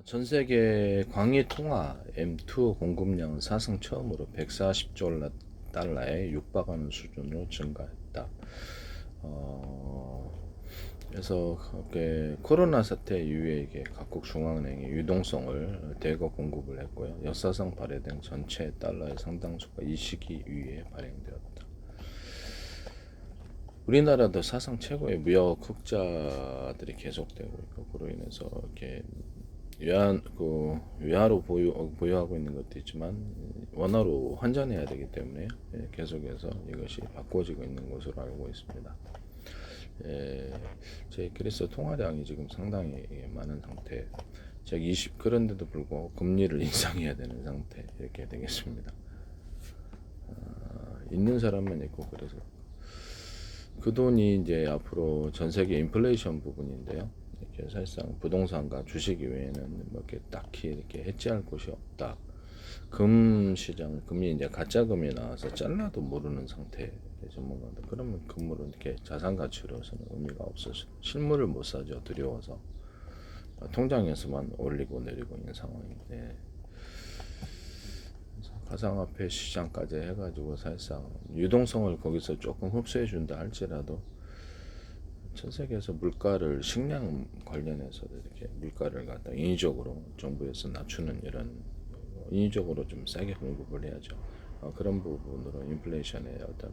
전 세계 광의 통화 M2 공급량은 사상 처음으로 140조 달러에 육박하는 수준으로 증가했다. 그래서 코로나 사태 이후에 이게 각국 중앙은행이 유동성을 대거 공급을 했고요. 역사상 발행된 전체 달러의 상당수가 이 시기 이후에 발행되었다. 우리나라도 사상 최고의 무역 흑자들이 계속되고 있고, 그로 인해서 이렇게 외화로 보유하고 있는 것도 있지만 원화로 환전해야 되기 때문에 계속해서 이것이 바꿔지고 있는 것으로 알고 있습니다. 제 그래서 통화량이 지금 상당히 많은 상태. 그런데도 불구하고 금리를 인상해야 되는 상태 이렇게 되겠습니다. 있는 사람만 있고, 그래서 그 돈이 이제 앞으로 전 세계 인플레이션 부분인데요. 이렇게 사실상 부동산과 주식 이외에는 뭐 이렇게 딱히 이렇게 해지할 곳이 없다. 금이 이제 가짜 금이 나와서 잘라도 모르는 상태 전문가들. 그러면 금으로 이렇게 자산 가치로서는 의미가 없어서 실물을 못 사죠. 두려워서 통장에서만 올리고 내리고 있는 상황인데, 가상화폐 시장까지 해가지고 사실상 유동성을 거기서 조금 흡수해 준다 할지라도 전 세계에서 물가를 식량 관련해서 이렇게 물가를 갖다 인위적으로 정부에서 낮추는 이런 인위적으로 좀 싸게 공급을 해야죠. 그런 부분으로 인플레이션의 어떤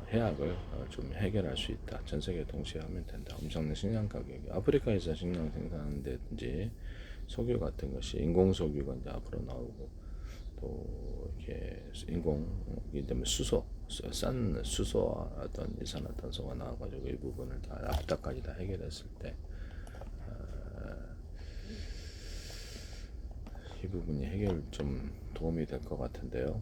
해악을 좀 해결할 수 있다. 전 세계 동시에 하면 된다. 엄청난 식량 가격이 아프리카에서 식량 생산한다든지 석유 같은 것이 인공 석유가 이제 앞으로 나오고, 또 이렇게 인공이기 때문에 싼 수소와 어떤 이산화탄소가 나와가지고 이 부분을 다 앞다까지 다 해결했을 때 이 부분이 해결 좀 도움이 될 것 같은데요.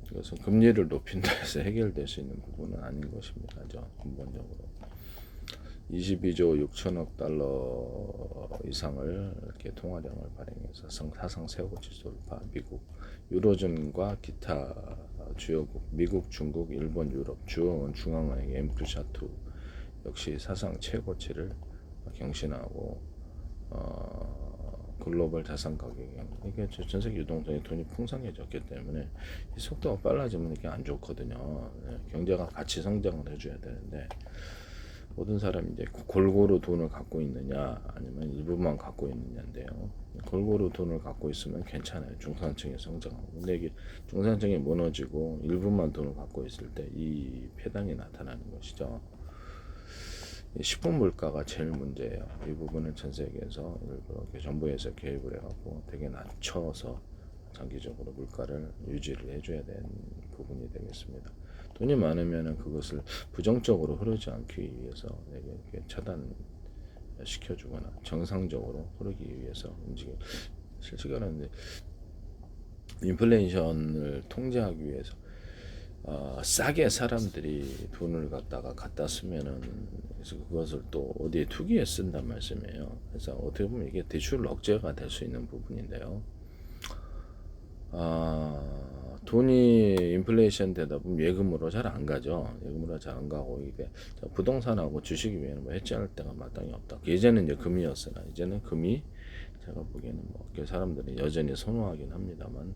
이것은 금리를 높인다 해서 해결될 수 있는 부분은 아닌 것입니다. 근본적으로 22조 6천억 달러 이상을 이렇게 통화량을 발행해서 사상 최고치 돌파. 미국, 유로존과 기타 주요국, 미국, 중국, 일본, 유럽 주요 중앙은행 M2샤2 역시 사상 최고치를 경신하고, 글로벌 자산 가격이 이게 전 세계 유동성의 돈이 풍성해졌기 때문에 이 속도가 빨라지면 이게 안 좋거든요. 경제가 같이 성장을 해줘야 되는데, 모든 사람이 이제 골고루 돈을 갖고 있느냐 아니면 일부만 갖고 있느냐인데요. 골고루 돈을 갖고 있으면 괜찮아요. 중산층이 성장하고. 근데 이게 중산층이 무너지고 일부만 돈을 갖고 있을 때 이 폐단이 나타나는 것이죠. 식품 물가가 제일 문제예요. 이 부분은 전 세계에서 일부러 정부에서 개입을 해갖고 되게 낮춰서 장기적으로 물가를 유지를 해줘야 되는 부분이 되겠습니다. 돈이 많으면 그것을 부정적으로 흐르지 않기 위해서 이렇게 차단시켜주거나 정상적으로 흐르기 위해서 움직여. 실시간은 인플레이션을 통제하기 위해서 싸게 사람들이 돈을 갖다 쓰면은, 그래서 그것을 또 어디에 투기에 쓴단 말씀이에요. 그래서 어떻게 보면 이게 대출 억제가 될 수 있는 부분인데요. 돈이 인플레이션 되다 보면 예금으로 잘 안 가죠. 예금으로 잘 안 가고, 이게 부동산하고 주식 외에는 뭐 해지할 데가 마땅히 없다. 예전에는 이제 금이었으나 이제는 금이 제가 보기에는 뭐 사람들이 여전히 선호하긴 합니다만,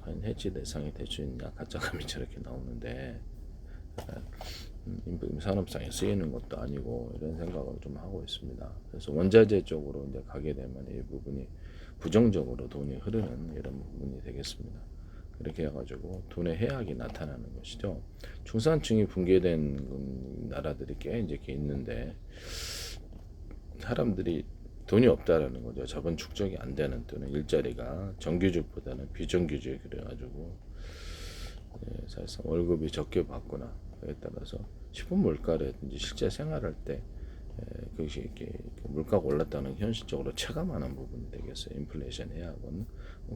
과연 해지 대상이 될 수 있냐. 가짜금이 저렇게 나오는데 산업상에 쓰이는 것도 아니고 이런 생각을 좀 하고 있습니다. 그래서 원자재 쪽으로 이제 가게 되면 이 부분이 부정적으로 돈이 흐르는 이런 부분이 되겠습니다. 그렇게 해가지고 돈의 해악이 나타나는 것이죠. 중산층이 붕괴된 나라들이 꽤 이제 있는데, 사람들이 돈이 없다라는 거죠. 자본 축적이 안 되는, 또는 일자리가 정규직보다는 비정규직, 그래가지고 사실상 월급이 적게 받거나, 그에 따라서 식품 물가라든지 실제 생활할 때 그것이 이렇게 물가가 올랐다는 현실적으로 체감하는 부분이 되겠어요. 인플레이션 해약은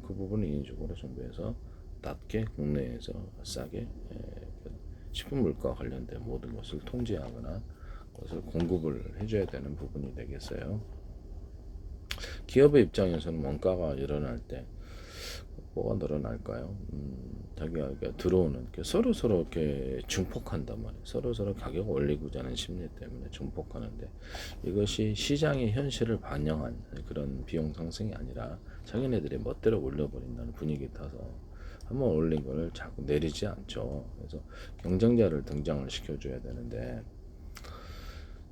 그 부분을 인위적으로 정부에서 낮게 국내에서 싸게 식품 물가 관련된 모든 것을 통제하거나 그것을 공급을 해줘야 되는 부분이 되겠어요. 기업의 입장에서는 원가가 일어날 때 뭐가 늘어날까요? 자기가 이렇게 들어오는 이렇게 서로 이렇게 증폭한단 말이에요. 서로 가격 올리고자 하는 심리 때문에 증폭하는데 이것이 시장의 현실을 반영한 그런 비용 상승이 아니라 자기네들이 멋대로 올려버린다는 분위기 타서 한번 올린 걸 자꾸 내리지 않죠. 그래서 경쟁자를 등장을 시켜줘야 되는데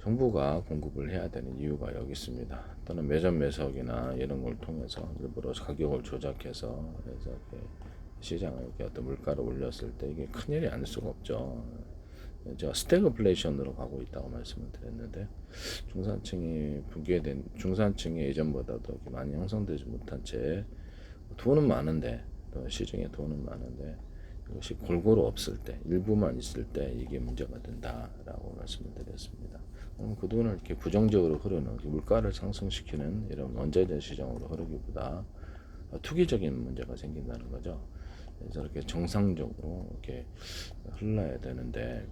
정부가 공급을 해야 되는 이유가 여기 있습니다. 또는 매점 매석이나 이런 걸 통해서 일부러 가격을 조작해서 그래서 이렇게 시장에 이렇게 어떤 물가를 올렸을 때 이게 큰일이 아닐 수가 없죠. 제가 스태그플레이션으로 가고 있다고 말씀을 드렸는데 중산층이 예전보다도 이렇게 많이 형성되지 못한 채 돈은 많은데 또 시중에 돈은 많은데 이것이 골고루 없을 때 일부만 있을 때 이게 문제가 된다라고 말씀을 드렸습니다. 그 돈을 이렇게 부정적으로 흐르는 물가를 상승시키는 이런 원자재 시장으로 흐르기보다 투기적인 문제가 생긴다는 거죠. 그래서 이렇게 정상적으로 이렇게 흘러야 되는데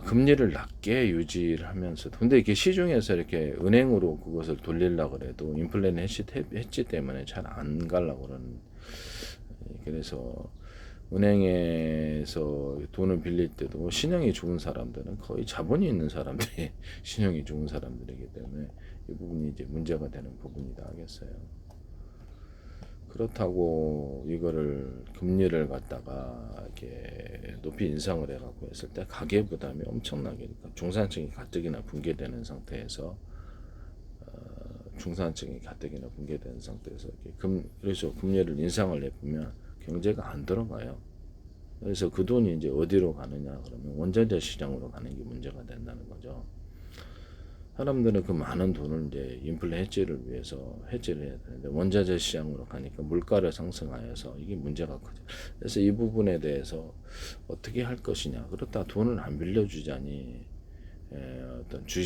금리를 낮게 유지를 하면서도 근데 이게 시중에서 이렇게 은행으로 그것을 돌리려고 그래도 인플레는 해지 때문에 잘 안 가려고 그러는 그래서 은행에서 돈을 빌릴 때도 뭐 신용이 좋은 사람들은 거의 자본이 있는 사람들이 신용이 좋은 사람들이기 때문에 이 부분이 이제 문제가 되는 부분이다 하겠어요. 그렇다고 이거를 금리를 갖다가 이렇게 높이 인상을 해갖고 했을 때 가계 부담이 엄청나게 중산층이 가뜩이나 붕괴되는 상태에서 중산층이 가뜩이나 붕괴되는 상태에서 그래서 금리를 인상을 해보면 경제가 안 들어가요. 그래서 그 돈이 이제 어디로 가느냐 그러면 원자재 시장으로 가는 게 문제가 된다는 거죠. 사람들은 그 많은 돈을 이제 인플레 해지를 위해서 해지를 해야 되는데 원자재 시장으로 가니까 물가를 상승하여서 이게 문제가 크죠. 그래서 이 부분에 대해서 어떻게 할 것이냐. 그렇다 돈을 안 빌려주자니 어떤 주식